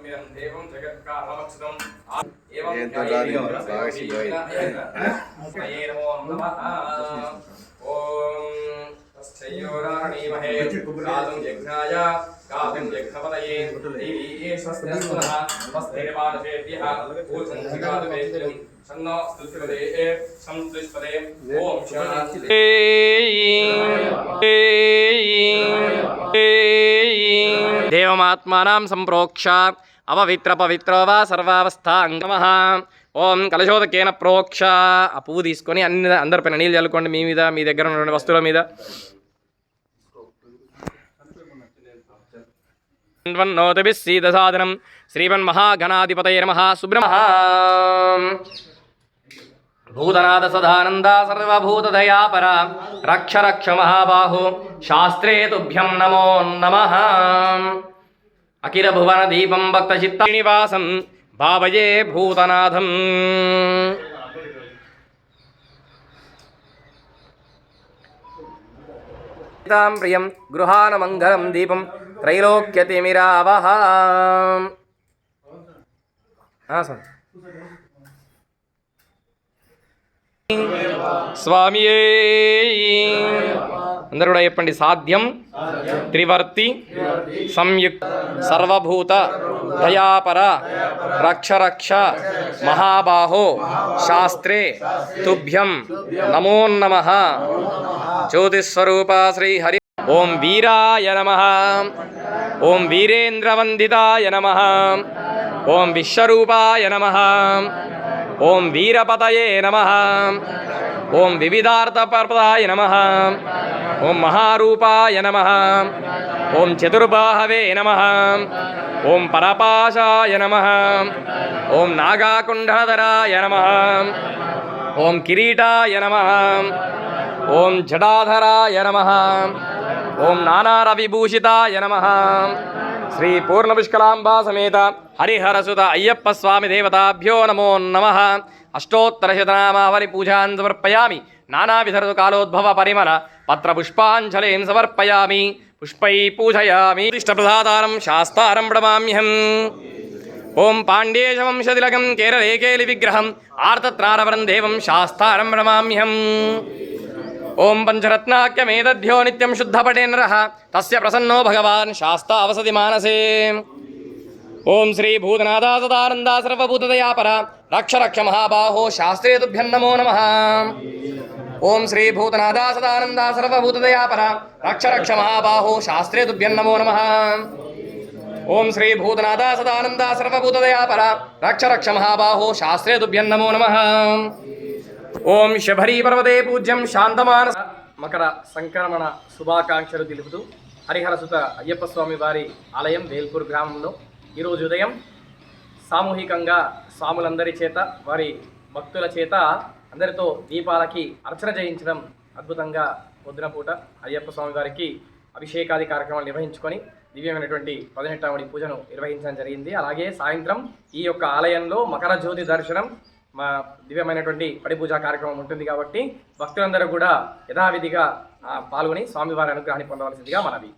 देवं जगत्कारणमक्षदम् एवं नमो नमः ॐ तस्थयोराणीमहे गातुं यज्ञाय गातुं यज्ञपतये देवी स्वस्तिनः स्वस्तिर्मानसेभ्यः ऊर्ध्वं गातुवेद्यं सन्नो स्तुतिपदे संस्तुतिपदे ॐ शान्ति देवमात्मानां संप्रोक्ष अपवित्र पवित्रो वा सर्वावस्था अंगमः ओम कलशोदकेन प्रोक्ष आ పువ్వు తీసుకొని అందరి పైన నీళ్ళు చల్లుకోండి మీ మీద మీ దగ్గర ఉన్న వస్తువుల మీద వన్నోతభిః సీదసాదనం శ్రీమన్మహాగణాధిపతయే నమః సుబ్రహ్మ भूतनाथ सदानंदा सर्वभूतदयापर रक्ष रक्ष महाबाहो शास्त्रे तुभ्यं नमो नमः अखिल भुवन दीपं भक्तचित्तनिवासं भावये भूतनाथं प्रियं गृहान मंगलं दीपं त्रैलोक्यतिमिरावः स्वामिये अंदर కూడా చెప్పండి సాధ్యం త్రివర్తి సంయుక్త సర్వభూత దయాపర రక్ష రక్ష మహాబాహో శాస్త్రే తుభ్యం నమో నమః జ్యోతిస్వరూప శ్రీ హరి ఓం వీరాయ నమః ఓం వీరేంద్రవందితాయ నమః ఓం విశ్వరూపాయ నమః ओम वीरपतये नमः ओम विविधार्थप्रदाय नमः ओम महारूपाय नमः ओम चतुर्बाहवे नमः ओम परपाशाय नमः ओम नागाकुण्डलधराय नमः ओम किरीटाय नमः ओम जटाधराय नमः ओम नानारविभूषिताय नमः श्री पूर्णपुष्कलांबा समेत हरिहरसुत अय्यप्प स्वामी देवताभ्यो नमो नमः अष्टोत्तरशतनामावली पूजां समर्पयामि नानाविधर्तु कालोद्भव परिमल पत्रपुष्पाञ्जलिं समर्पयामि पुष्पै पूजयामि इष्टप्रसादानं शास्तारं प्रणमाम्यहम् ओं पाण्ड्येशवंशतिलकं केरले केलिविग्रहम् आर्तत्राणवरं देवं शास्तारं प्रणमाम्यहम् ओं पंचरत्नाख्यमेतद्भ्यो नित्यं शुद्धपटे नरः तस्य प्रसन्नो भगवान् शास्ता अवसति मानसे ओं श्री भूतनाथा सदानंदा सर्वभूतदयापर रक्ष रक्ष महाबाहो शास्त्रे तुभ्यं नमो नमः ओं श्री भूतनाथा सदानंदा सर्वभूतदयापर रक्ष रक्ष महाबाहो शास्त्रे तुभ्यं नमो नमः ओं श्री भूतनाथा सदानंदा सर्वभूतदयापर रक्ष रक्ष महाबाहो शास्त्रे तुभ्यं नमो नमः ओम शबरी पर्वते पूज्यं शांतमान मकर संक्रमण శుభాకాంక్షలు తెలుపుతూ హరిహరసుత అయ్యప్ప స్వామి వారి ఆలయం వేల్పూర్ గ్రామంలో ఈ రోజు ఉదయం సామూహికంగా స్వాములందరి చేత వారి భక్తుల చేత అందరితో దీపాలకి అర్చన చేయించడం అద్భుతంగా పొద్దున పూట అయ్యప్ప స్వామి వారికి అభిషేకాది కార్యక్రమాలు నిర్వహించుకొని దివ్యమైనటువంటి 18వ పూజను నిర్వహించడం జరిగింది. అలాగే సాయంత్రం ఈ యొక్క ఆలయంలో మకర జ్యోతి దర్శనం మా దివ్యమైనటువంటి పడి పూజా కార్యక్రమం ఉంటుంది కాబట్టి భక్తులందరూ కూడా యథావిధిగా పాల్గొని స్వామివారి అనుగ్రహాన్ని పొందవలసిందిగా మనవి.